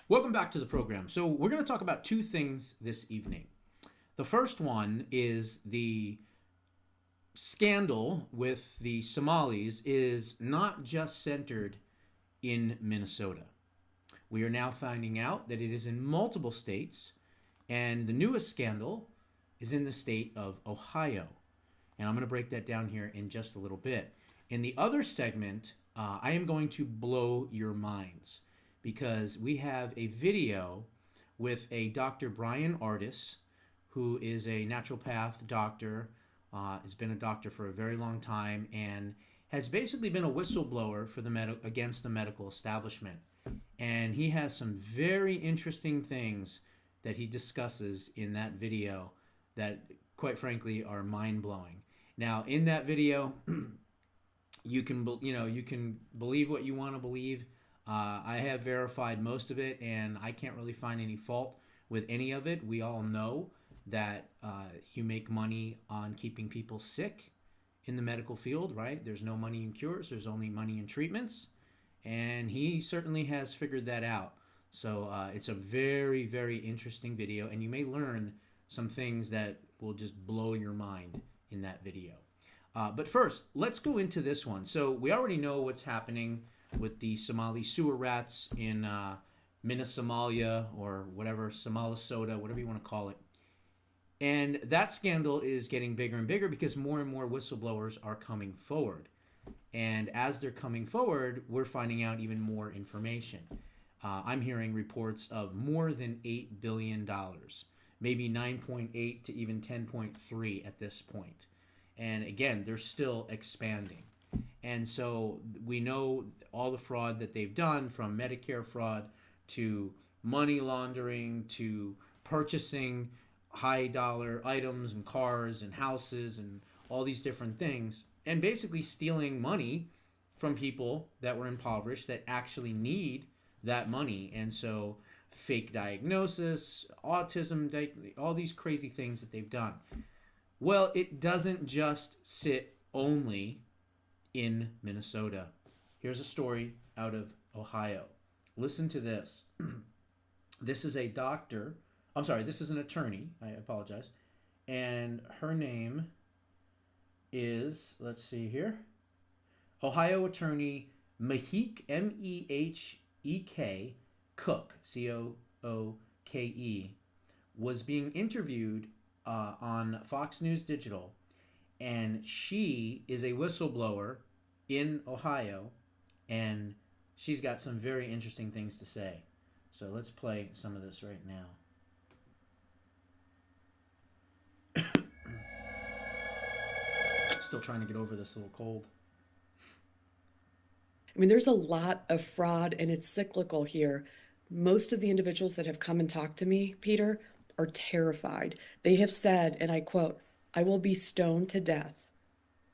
Welcome back to the program. So, we're going to talk about two things this evening. The first one is the scandal with the Somalis is not just centered in Minnesota. We are now finding out that it is in multiple states, and the newest scandal is in the state of Ohio. And I'm going to break that down here in just a little bit. In the other segment, I am going to blow your minds because we have a video with a Dr. Brian Artis, who is a naturopath doctor, has been a doctor for a very long time, and has basically been a whistleblower for against the medical establishment. And he has some very interesting things that he discusses in that video that, quite frankly, are mind blowing. Now, in that video, you can believe what you want to believe. I have verified most of it, and I can't really find any fault with any of it. We all know that you make money on keeping people sick in the medical field, right? There's no money in cures. There's only money in treatments, and he certainly has figured that out. So it's a very, very interesting video, and you may learn some things that will just blow your mind in that video. But first, let's go into this one. So we already know what's happening with the Somali sewer rats in Somalia, or whatever, Somalisota, whatever you want to call it. And that scandal is getting bigger and bigger because more and more whistleblowers are coming forward. And as they're coming forward, we're finding out even more information. I'm hearing reports of more than $8 billion, maybe 9.8 to even 10.3 at this point. And again, they're still expanding. And so we know all the fraud that they've done, from Medicare fraud to money laundering to purchasing high dollar items and cars and houses and all these different things, and basically stealing money from people that were impoverished that actually need that money. And so fake diagnosis, autism, all these crazy things that they've done. Well, it doesn't just sit only in Minnesota. Here's a story out of Ohio. Listen to this. This is a doctor. I'm sorry, this is an attorney. I apologize. And her name is, let's see here, Ohio attorney Mehek, Mehek Cook, Cooke, was being interviewed on Fox News Digital, and she is a whistleblower in Ohio, and she's got some very interesting things to say. So let's play some of this right now. Still trying to get over this little cold. I mean, there's a lot of fraud and it's cyclical here. Most of the individuals that have come and talked to me, Peter, are terrified. They have said, and I quote, "I will be stoned to death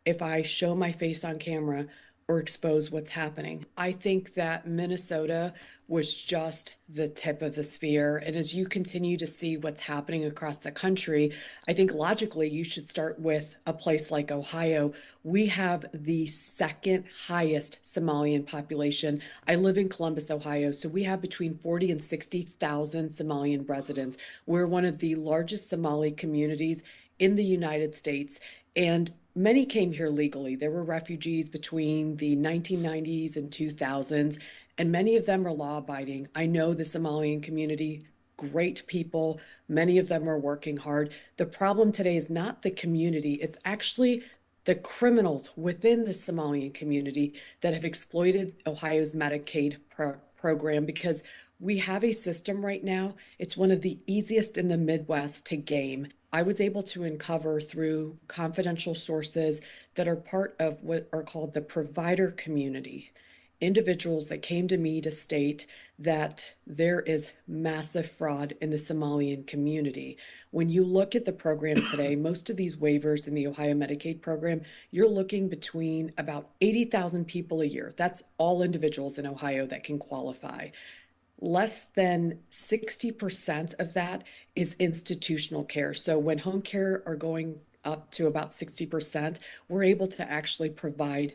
if I show my face on camera or expose what's happening." I think that Minnesota was just the tip of the spear. And as you continue to see what's happening across the country, I think logically you should start with a place like Ohio. We have the second highest Somalian population. I live in Columbus, Ohio, so we have between 40 and 60,000 Somalian residents. We're one of the largest Somali communities in the United States, and many came here legally. There were refugees between the 1990s and 2000s, and many of them are law abiding. I know the Somalian community, great people. Many of them are working hard. The problem today is not the community, it's actually the criminals within the Somalian community that have exploited Ohio's Medicaid program, because we have a system right now. It's one of the easiest in the Midwest to game. I was able to uncover through confidential sources that are part of what are called the provider community, individuals that came to me to state that there is massive fraud in the Somalian community. When you look at the program today, most of these waivers in the Ohio Medicaid program, you're looking between about 80,000 people a year. That's all individuals in Ohio that can qualify. Less than 60% of that is institutional care. So when home care are going up to about 60%, we're able to actually provide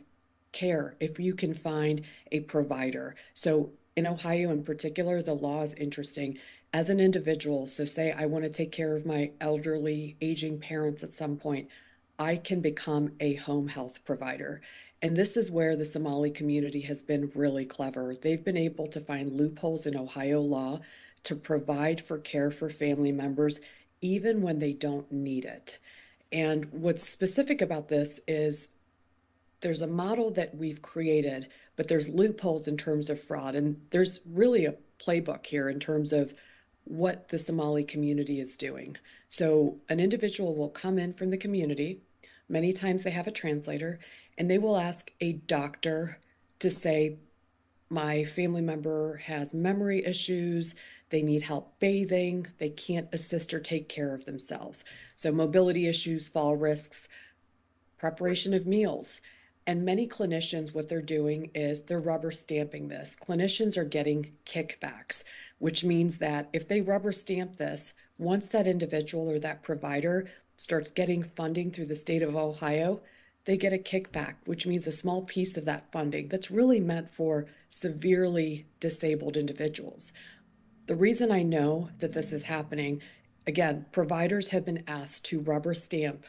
care if you can find a provider. So In Ohio in particular, the law is interesting. As an individual, so say I want to take care of my elderly, aging parents at some point, I can become a home health provider. And this is where the Somali community has been really clever. They've been able to find loopholes in Ohio law to provide for care for family members, even when they don't need it. And what's specific about this is there's a model that we've created, but there's loopholes in terms of fraud. And there's really a playbook here in terms of what the Somali community is doing. So an individual will come in from the community. Many times they have a translator, and they will ask a doctor to say, my family member has memory issues, they need help bathing, they can't assist or take care of themselves. So mobility issues, fall risks, preparation of meals. And many clinicians, what they're doing is they're rubber stamping this. Clinicians are getting kickbacks, which means that if they rubber stamp this, once that individual or that provider starts getting funding through the state of Ohio, they get a kickback, which means a small piece of that funding that's really meant for severely disabled individuals. The reason I know that this is happening, again, providers have been asked to rubber stamp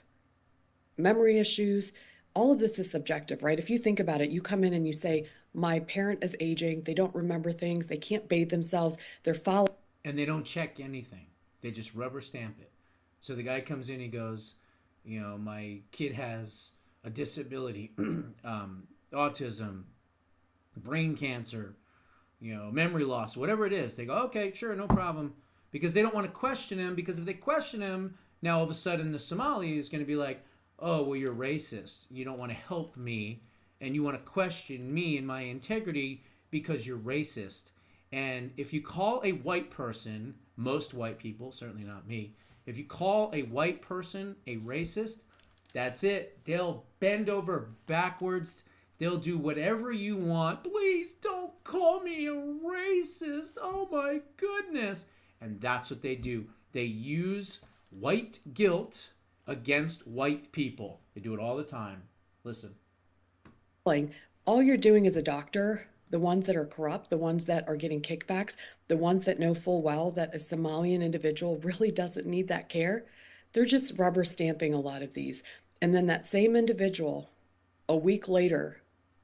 memory issues. All of this is subjective, right? If you think about it, you come in and you say, my parent is aging, they don't remember things, they can't bathe themselves, they're following. And they don't check anything. They just rubber stamp it. So the guy comes in, he goes, my kid has a disability, autism, brain cancer, memory loss, whatever it is. They go, okay, sure, no problem. Because they don't want to question him, because if they question him, now all of a sudden the Somali is going to be like, oh, well, you're racist. You don't want to help me, and you want to question me and my integrity because you're racist. And if you call a white person, most white people, certainly not me, if you call a white person a racist, that's it. They'll bend over backwards. They'll do whatever you want. Please don't call me a racist. Oh my goodness. And that's what they do. They use white guilt against white people. They do it all the time. Listen. All you're doing as a doctor, the ones that are corrupt, the ones that are getting kickbacks, the ones that know full well that a Somalian individual really doesn't need that care, they're just rubber stamping a lot of these. And then that same individual, a week later,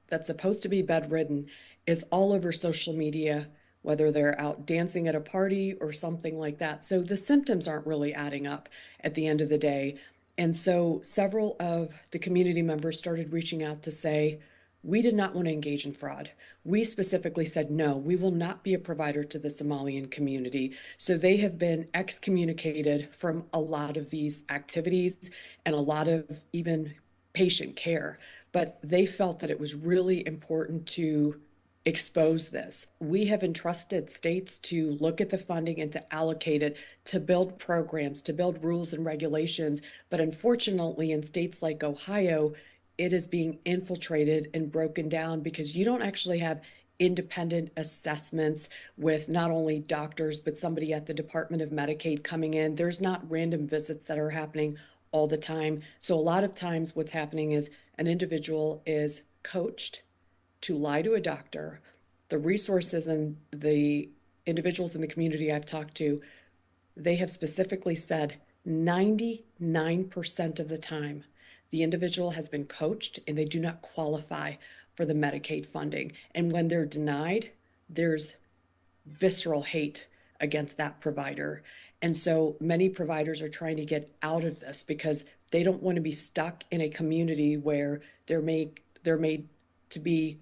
that's supposed to be bedridden, is all over social media, whether they're out dancing at a party or something like that. So the symptoms aren't really adding up at the end of the day. And so several of the community members started reaching out to say, we did not want to engage in fraud. We specifically said, no, we will not be a provider to the Somalian community. So they have been excommunicated from a lot of these activities and a lot of even patient care. But they felt that it was really important to expose this. We have entrusted states to look at the funding and to allocate it, to build programs, to build rules and regulations. But unfortunately, in states like Ohio, it is being infiltrated and broken down because you don't actually have independent assessments with not only doctors, but somebody at the Department of Medicaid coming in. There's not random visits that are happening all the time. So a lot of times what's happening is an individual is coached to lie to a doctor. The resources and the individuals in the community I've talked to, they have specifically said 99% of the time, the individual has been coached and they do not qualify for the Medicaid funding. And when they're denied, there's visceral hate against that provider. And so many providers are trying to get out of this because they don't want to be stuck in a community where they're made to be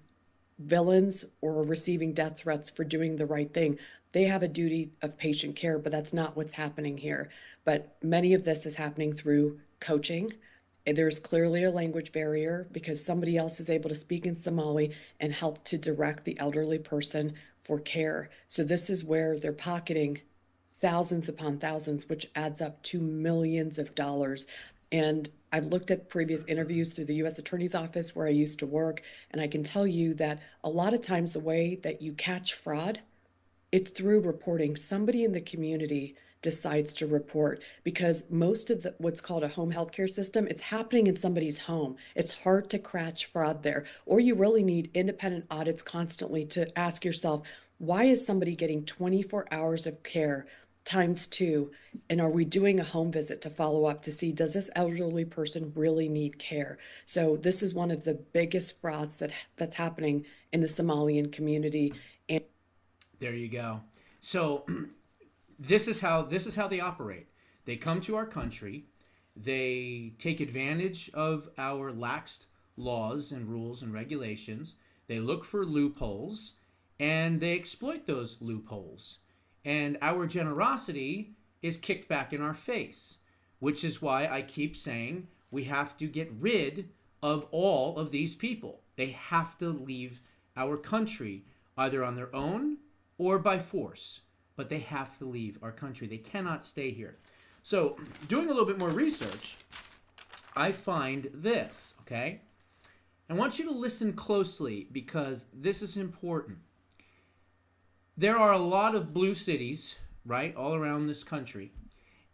villains or receiving death threats for doing the right thing. They have a duty of patient care, but that's not what's happening here. But many of this is happening through coaching. And there's clearly a language barrier because somebody else is able to speak in Somali and help to direct the elderly person for care. So this is where they're pocketing thousands upon thousands, which adds up to millions of dollars. And I've looked at previous interviews through the U.S. Attorney's Office where I used to work, and I can tell you that a lot of times the way that you catch fraud, it's through reporting. Somebody in the community decides to report because most of what's called a home healthcare system, it's happening in somebody's home. It's hard to catch fraud there, or you really need independent audits constantly to ask yourself, Why is somebody getting 24 hours of care times two? And are we doing a home visit to follow up to see, does this elderly person really need care? So this is one of the biggest frauds that's happening in the Somalian community. And There you go. So this is how they operate. They come to our country, they take advantage of our laxed laws and rules and regulations. They look for loopholes and they exploit those loopholes. And our generosity is kicked back in our face, which is why I keep saying we have to get rid of all of these people. They have to leave our country either on their own or by force, but they have to leave our country. They cannot stay here. So, doing a little bit more research, I find this, okay? I want you to listen closely because this is important. There are a lot of blue cities, right, all around this country.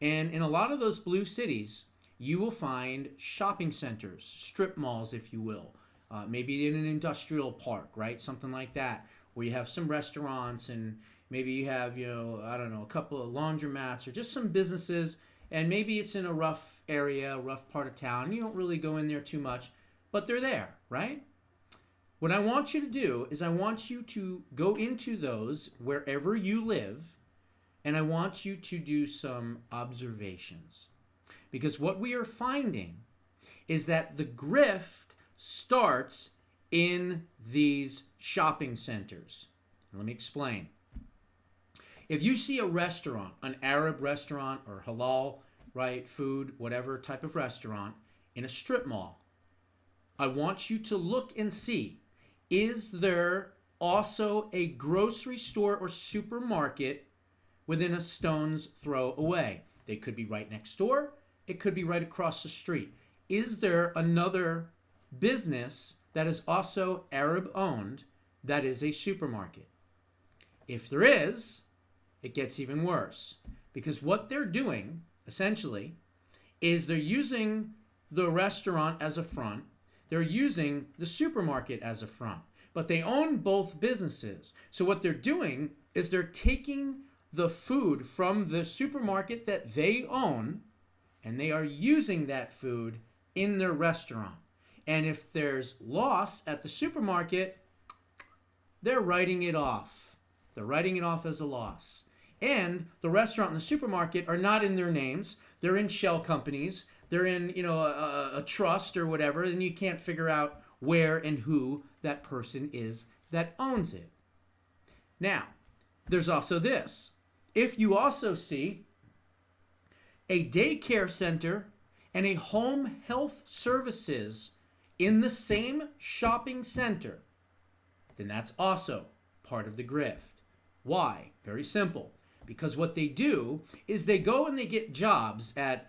And in a lot of those blue cities, you will find shopping centers, strip malls, if you will. Maybe in an industrial park, right? Something like that, where you have some restaurants and maybe you have, I don't know, a couple of laundromats or just some businesses. And maybe it's in a rough area, a rough part of town. You don't really go in there too much, but they're there, right? What I want you to do is I want you to go into those wherever you live, and I want you to do some observations. Because what we are finding is that the grift starts in these shopping centers. Let me explain. If you see a restaurant, an Arab restaurant or halal, right, food, whatever type of restaurant in a strip mall, I want you to look and see, is there also a grocery store or supermarket within a stone's throw away? They could be right next door. It could be right across the street. Is there another business that is also Arab owned that is a supermarket? If there is, it gets even worse, because what they're doing essentially is they're using the restaurant as a front, they're using the supermarket as a front, but they own both businesses. So what they're doing is they're taking the food from the supermarket that they own and they are using that food in their restaurant. And if there's loss at the supermarket, they're writing it off. They're writing it off as a loss. And the restaurant and the supermarket are not in their names. They're in shell companies. They're in, a trust or whatever, and you can't figure out where and who that person is that owns it. Now, there's also this. If you also see a daycare center and a home health services in the same shopping center, then that's also part of the grift. Why? Very simple. Because what they do is they go and they get jobs at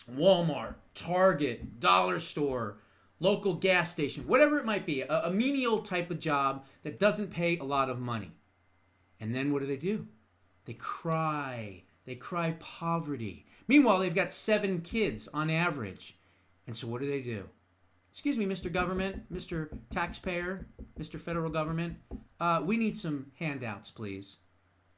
Walmart, Target, Dollar Store, local gas station, whatever it might be, a menial type of job that doesn't pay a lot of money. And then what do? They cry. They cry poverty. Meanwhile, they've got 7 kids on average. And so what do? Excuse me, Mr. Government, Mr. Taxpayer, Mr. Federal Government, we need some handouts, please.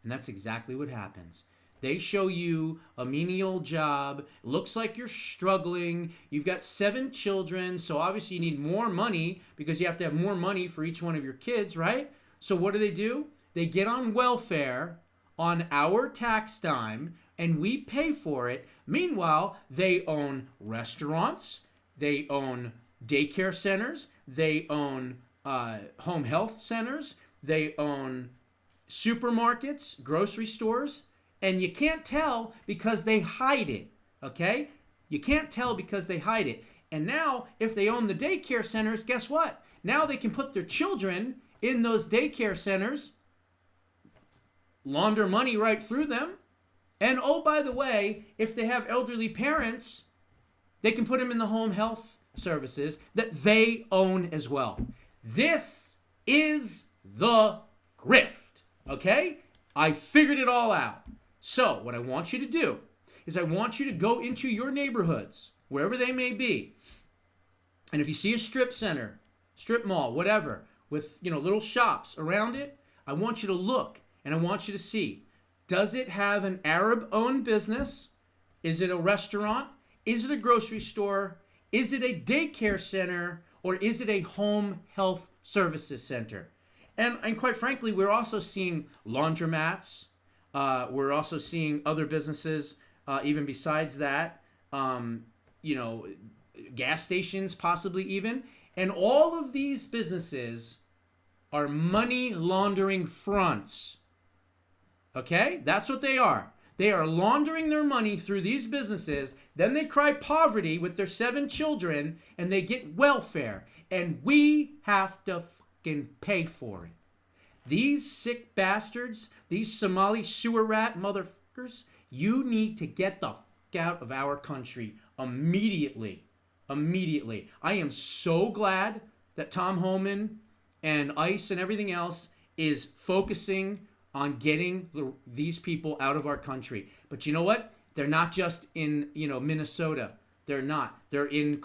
And that's exactly what happens. They show you a menial job. It looks like you're struggling. You've got 7 children, so obviously you need more money because you have to have more money for each one of your kids, right? So what do? They get on welfare on our tax dime, and we pay for it. Meanwhile, they own restaurants. They own daycare centers. They own home health centers. They own supermarkets, grocery stores, and you can't tell because they hide it, okay? You can't tell because they hide it. And now, if they own the daycare centers, guess what? Now they can put their children in those daycare centers, launder money right through them, and oh, by the way, if they have elderly parents, they can put them in the home health services that they own as well. This is the grift. Okay? I figured it all out. So, what I want you to do is I want you to go into your neighborhoods, wherever they may be. And if you see a strip center, strip mall, whatever, with, little shops around it, I want you to look and I want you to see. Does it have an Arab-owned business? Is it a restaurant? Is it a grocery store? Is it a daycare center? Or is it a home health services center? And quite frankly, we're also seeing laundromats. We're also seeing other businesses, even besides that, you know, gas stations possibly even. And all of these businesses are money laundering fronts. Okay? That's what they are. They are laundering their money through these businesses. Then they cry poverty with their 7 children and they get welfare. And we have to fucking pay for it. These sick bastards, these Somali sewer rat motherfuckers, you need to get the fuck out of our country immediately. Immediately. I am so glad that Tom Homan and ICE and everything else is focusing on getting these people out of our country. But you know what? They're not just in, Minnesota. They're not. They're in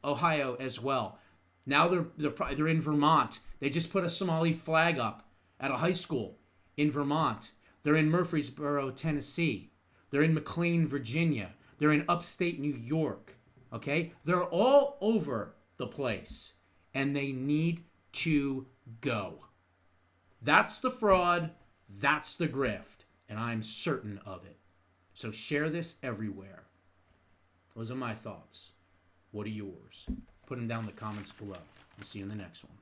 Ohio as well. Now they're in Vermont. They just put a Somali flag up at a high school in Vermont. They're in Murfreesboro, Tennessee. They're in McLean, Virginia. They're in upstate New York. Okay? They're all over the place. And they need to go. That's the fraud. That's the grift. And I'm certain of it. So share this everywhere. Those are my thoughts. What are yours? Put them down in the comments below. We'll see you in the next one.